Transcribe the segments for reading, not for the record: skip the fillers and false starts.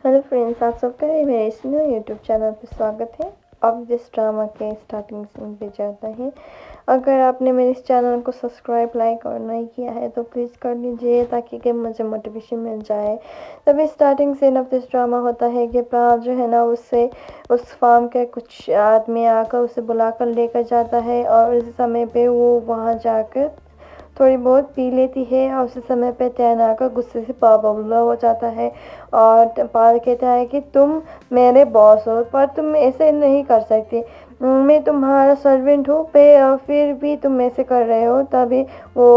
Hello friends, आप सबका मेरे इस न्यू यूट्यूब चैनल पर स्वागत है। अब इस ड्रामा के स्टार्टिंग सीन पे जाता है। अगर आपने मेरे इस चैनल को सब्सक्राइब, लाइक और नहीं किया है तो प्लीज़ कर लीजिए ताकि कि मुझे मोटिवेशन मिल जाए। तभी starting scene of this drama होता है कि प्राण जो है ना उससे उस फार्म के कुछ आदमी आकर उसे बुलाकर लेकर जाता है और इस समय पे वो वहाँ जाकर थोड़ी बहुत पी लेती है और उस समय पे टैन आकर गुस्से से बबूला हो जाता है और पाल कहता है कि तुम मेरे बॉस हो पर तुम ऐसे नहीं कर सकती। मैं तुम्हारा सर्वेंट हूँ पे और फिर भी तुम ऐसे कर रहे हो। तभी वो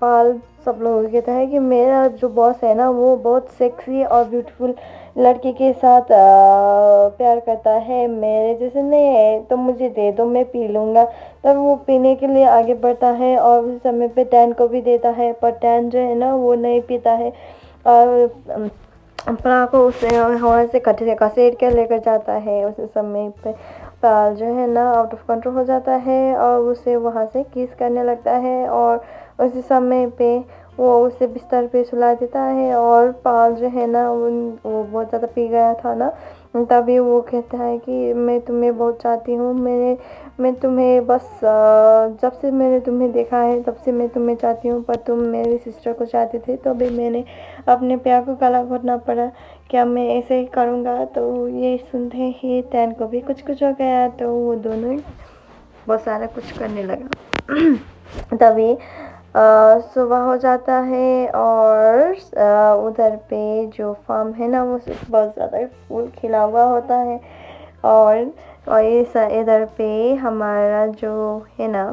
पाल सब लोगों को कहता है कि मेरा जो बॉस है ना वो बहुत सेक्सी और ब्यूटीफुल लड़की के साथ प्यार करता है, मेरे जैसे नहीं है। तो मुझे दे दो, मैं पी लूँगा। तब वो पीने के लिए आगे बढ़ता है और उस समय पे टैन को भी देता है पर टैन जो है ना वो नहीं पीता है और प्रा को उसे वहाँ से घसीट के लेकर जाता है। उस समय पे पाल जो है ना आउट ऑफ कंट्रोल हो जाता है और उसे वहाँ से किस करने लगता है और उसी समय पे वो उसे बिस्तर पे सुला देता है और पाल जो है ना वो बहुत ज़्यादा पी गया था ना। तभी वो कहता है कि मैं तुम्हें बहुत चाहती हूँ, मैं तुम्हें बस जब से मैंने तुम्हें देखा है तब से मैं तुम्हें चाहती हूँ पर तुम मेरी सिस्टर को चाहते थे तो अभी मैंने अपने प्यार को गला घोटना पड़ा। क्या मैं ऐसे ही करूँगा? तो ये सुनते ही टैन को भी कुछ कुछ हो गया तो वो दोनों ही बहुत सारा कुछ करने लगा। तभी सुबह हो जाता है और उधर पे जो फार्म है ना वो बहुत ज़्यादा फूल खिला हुआ होता है और इधर पे हमारा जो है ना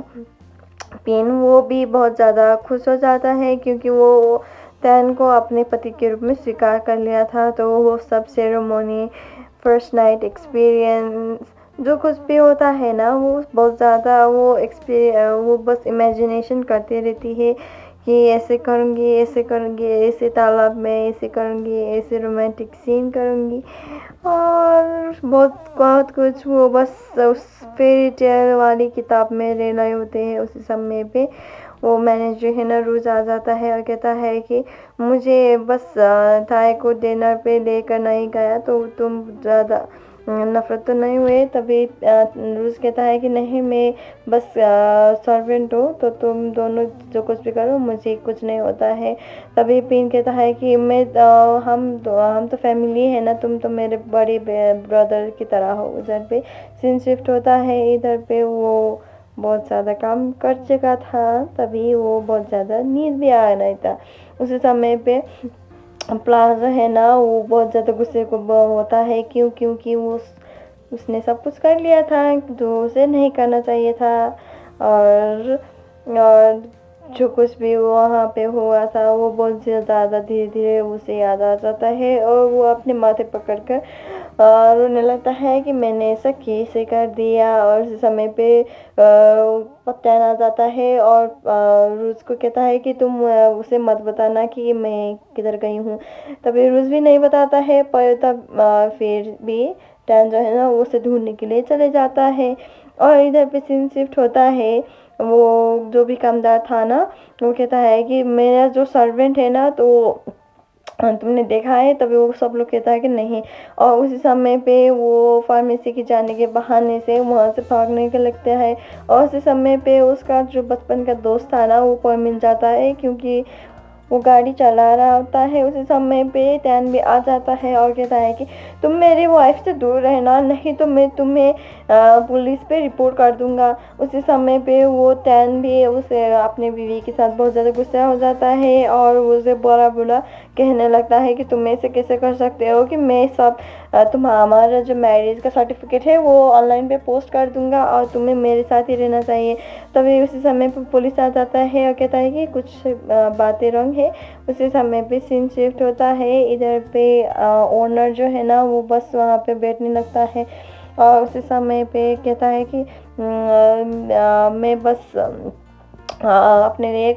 पेन वो भी बहुत ज़्यादा खुश हो जाता है क्योंकि वो टैन को अपने पति के रूप में स्वीकार कर लिया था। तो वो सब सेरेमोनी, फर्स्ट नाइट एक्सपीरियंस जो कुछ भी होता है ना वो बहुत ज़्यादा वो बस इमेजिनेशन करती रहती है कि ऐसे करूँगी, ऐसे तालाब में ऐसे करूँगी, ऐसे रोमांटिक सीन करूँगी और बहुत बहुत कुछ वो बस उस फेरी टेल वाली किताब में रह रहे होते हैं। उसी समय पे वो मैनेजर है ना रोज आ जाता है और कहता है कि मुझे बस थाई को डिनर पे लेकर नहीं गया तो तुम ज़्यादा नफरत तो नहीं हुए? तभी रूस कहता है कि नहीं, मैं बस सर्वेंट हूँ तो तुम दोनों जो कुछ भी करो मुझे कुछ नहीं होता है। तभी पिन कहता है कि हम तो फैमिली है ना, तुम तो मेरे बड़े ब्रदर की तरह हो। उधर पे सीन शिफ्ट होता है, इधर पे वो बहुत ज़्यादा काम कर चुका था तभी वो बहुत ज़्यादा नींद भी आ रहा था। उसी समय पे प्लाजा है ना वो बहुत ज़्यादा गुस्से को होता है क्योंकि उसने सब कुछ कर लिया था जो उसे नहीं करना चाहिए था और और जो कुछ भी वहाँ पे हुआ था वो बहुत ज़्यादा धीरे धीरे उसे याद आ जाता है और वो अपने माथे पकड़ कर रोने लगता है कि मैंने ऐसा कैसे कर दिया। और उस समय पे पत्तैन आ जाता है और रूस को कहता है कि तुम उसे मत बताना कि मैं किधर गई हूँ। तभी रूस भी नहीं बताता है पर तब फिर भी टैन जो है ना वो उसे ढूंढने के लिए चले जाता है। और इधर पे सीन शिफ्ट होता है, वो जो भी कामदार था ना वो कहता है कि मेरा जो सर्वेंट है ना तो तुमने देखा है? तभी वो सब लोग कहता है कि नहीं। और उसी समय पे वो फार्मेसी के जाने के बहाने से वहाँ से भागने के लगता है और उसी समय पे उसका जो बचपन का दोस्त था ना वो कोई मिल जाता है क्योंकि वो गाड़ी चला रहा होता है। उसी समय पे टैन भी आ जाता है और कहता है कि तुम मेरी वाइफ से दूर रहना, नहीं तो मैं तुम्हें पुलिस पे रिपोर्ट कर दूंगा। उसी समय पे वो टैन भी उसे अपने बीवी के साथ बहुत ज़्यादा गुस्सा हो जाता है और उसे बुरा बुरा कहने लगता है कि तुम ऐसे कैसे कर सकते हो कि मैं सब हमारा जो मैरिज का सर्टिफिकेट है वो ऑनलाइन पे पोस्ट कर दूंगा और तुम्हें मेरे साथ ही रहना चाहिए। तभी उसी समय पे पुलिस आ जाता है और कहता है कि कुछ बातें रंग है। उसी समय पे सीन शिफ्ट होता है, इधर पे ओनर जो है ना वो बस वहाँ पे बैठने लगता है और उसी समय पे कहता है कि मैं बस अपने लिए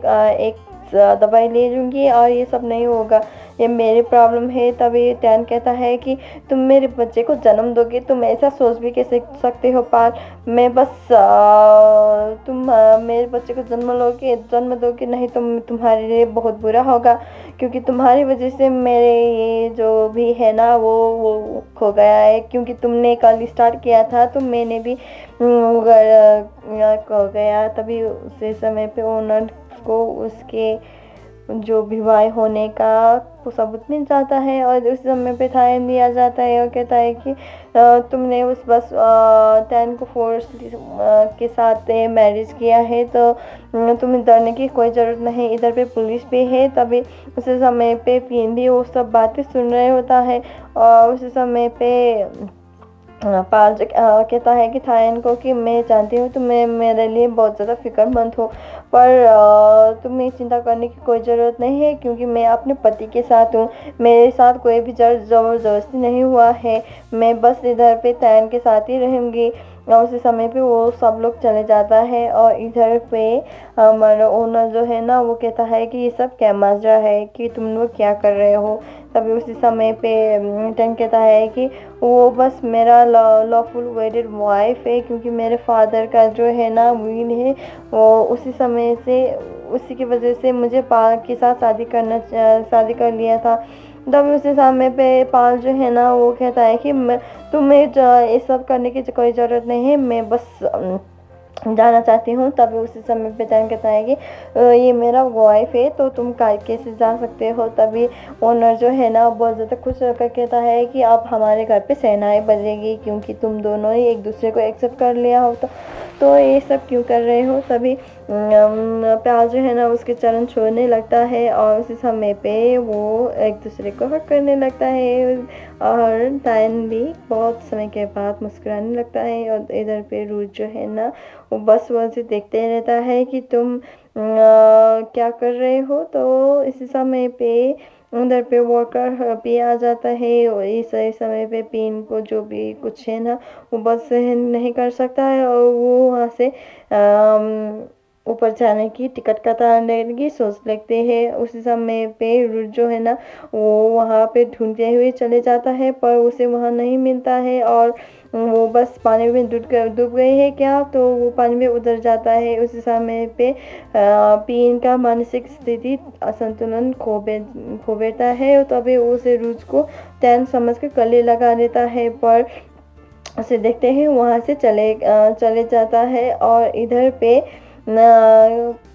एक दवाई ले लूँगी और ये सब नहीं होगा, ये मेरी प्रॉब्लम है। तभी टैन कहता है कि तुम मेरे बच्चे को जन्म दोगे, तुम ऐसा सोच भी कैसे सकते हो पाल। मैं बस तुम मेरे बच्चे को जन्म दोगे नहीं तो तुम्हारे लिए बहुत बुरा होगा, क्योंकि तुम्हारी वजह से मेरे ये जो भी है ना वो खो गया है। क्योंकि तुमने कल स्टार्ट किया था तो मैंने भी खो गया। तभी उसी समय पे ओनर को उसके जो विवाह होने का वो सबूत मिल जाता है और उस समय पे थायन दिया जाता है और कहता है कि तुमने उस बस टैन को फोर्स के साथ मैरिज किया है तो तुम्हें डरने की कोई ज़रूरत नहीं, इधर पे पुलिस भी है। तभी उस समय पे पीएन भी वो सब बातें सुन रहे होता है और उस समय पे पाल कहता है कि थायन को कि मैं जानती हूँ तुम्हें मेरे लिए बहुत ज़्यादा फिक्रमंद हो, पर तुम्हें चिंता करने की कोई ज़रूरत नहीं है क्योंकि मैं अपने पति के साथ हूँ। मेरे साथ कोई भी ज़बरदस्ती नहीं हुआ है, मैं बस इधर पे थायन के साथ ही रहूँगी। और उसी समय पे वो सब लोग चले जाता है और इधर पे हमारा ओनर जो है ना वो कहता है कि ये सब क्या माजरा है कि तुम लोग क्या कर रहे हो। तभी उसी समय पे टैन कहता है कि वो बस मेरा लॉफुल वेडेड वाइफ है, क्योंकि मेरे फादर का जो है ना विल है वो उसी समय से उसी की वजह से मुझे पाल के साथ शादी कर लिया था। तभी उसी समय पे पाल जो है ना वो कहता है कि तुम्हें ये सब करने की कोई ज़रूरत नहीं है, मैं बस जाना चाहती हूँ। तभी उसी समय पे टैन कहता है कि ये मेरा वाइफ है तो तुम कैसे जा सकते हो। तभी ओनर जो है ना बहुत ज़्यादा खुश होकर कहता है कि अब हमारे घर पे शहनाई बजेगी, क्योंकि तुम दोनों ही एक दूसरे को एक्सेप्ट कर लिया हो तो ये सब क्यों कर रहे हो। तभी प्यार जो है ना उसके चरण छोड़ने लगता है और उसी समय पे वो एक दूसरे को हक करने लगता है और टाइन भी बहुत समय के बाद मुस्कुराने लगता है। और इधर पे रूथ जो है ना वो बस वैसे देखते रहता है कि तुम क्या कर रहे हो। तो इसी समय पे उधर पे वर्कर भी आ जाता है और इस समय पे पिन को जो भी कुछ है ना वो बस सहन नहीं कर सकता है और वो वहाँ से ऊपर जाने की टिकट कटाने की सोच लगते हैं। उसी समय पे रूथ जो है ना वो वहाँ पे ढूंढते हुए चले जाता है पर उसे वहाँ नहीं मिलता है और वो बस पानी में डूब गए हैं क्या, तो वो पानी में उतर जाता है। उसी समय पे पीन का मानसिक स्थिति असंतुलन खो बैठता है। तभी उसे रूथ को टैन समझ कर गले लगा देता है पर उसे देखते हैं वहाँ से चले जाता है। और इधर पे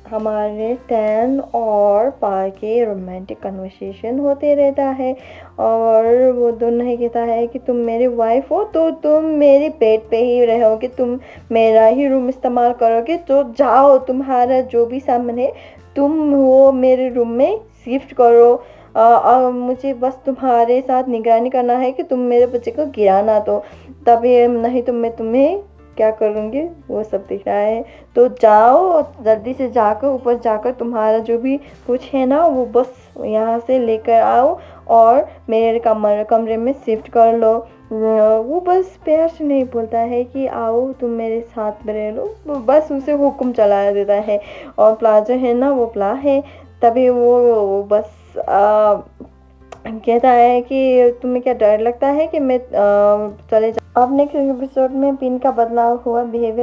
हमारे टैन और पार के रोमांटिक कन्वर्सेशन होते रहता है और वो दोनों ही कहता है कि तुम मेरी वाइफ हो तो तुम मेरे पेट पे ही रहोगे, तुम मेरा ही रूम इस्तेमाल करोगे, तो जाओ तुम्हारा जो भी सामान है तुम वो मेरे रूम में शिफ्ट करो। मुझे बस तुम्हारे साथ निगरानी करना है कि तुम मेरे बच्चे को गिरा ना दो, तभी नहीं तो मैं तुम्हें क्या करूँगी वो सब दिख रहा है। तो जाओ जल्दी से जाकर ऊपर जाकर तुम्हारा जो भी कुछ है ना वो बस यहाँ से लेकर आओ और मेरे कमरे में शिफ्ट कर लो। वो बस प्यार से नहीं बोलता है कि आओ तुम मेरे साथ में रह लो, वो बस उसे हुक्म चला देता है और प्ला जो है ना वो प्ला है। तभी वो बस कहता है कि तुम्हें क्या डर लगता है कि मैं चले जाऊँ। अब नेक्स्ट एपिसोड में पिन का बदलाव हुआ बिहेवियर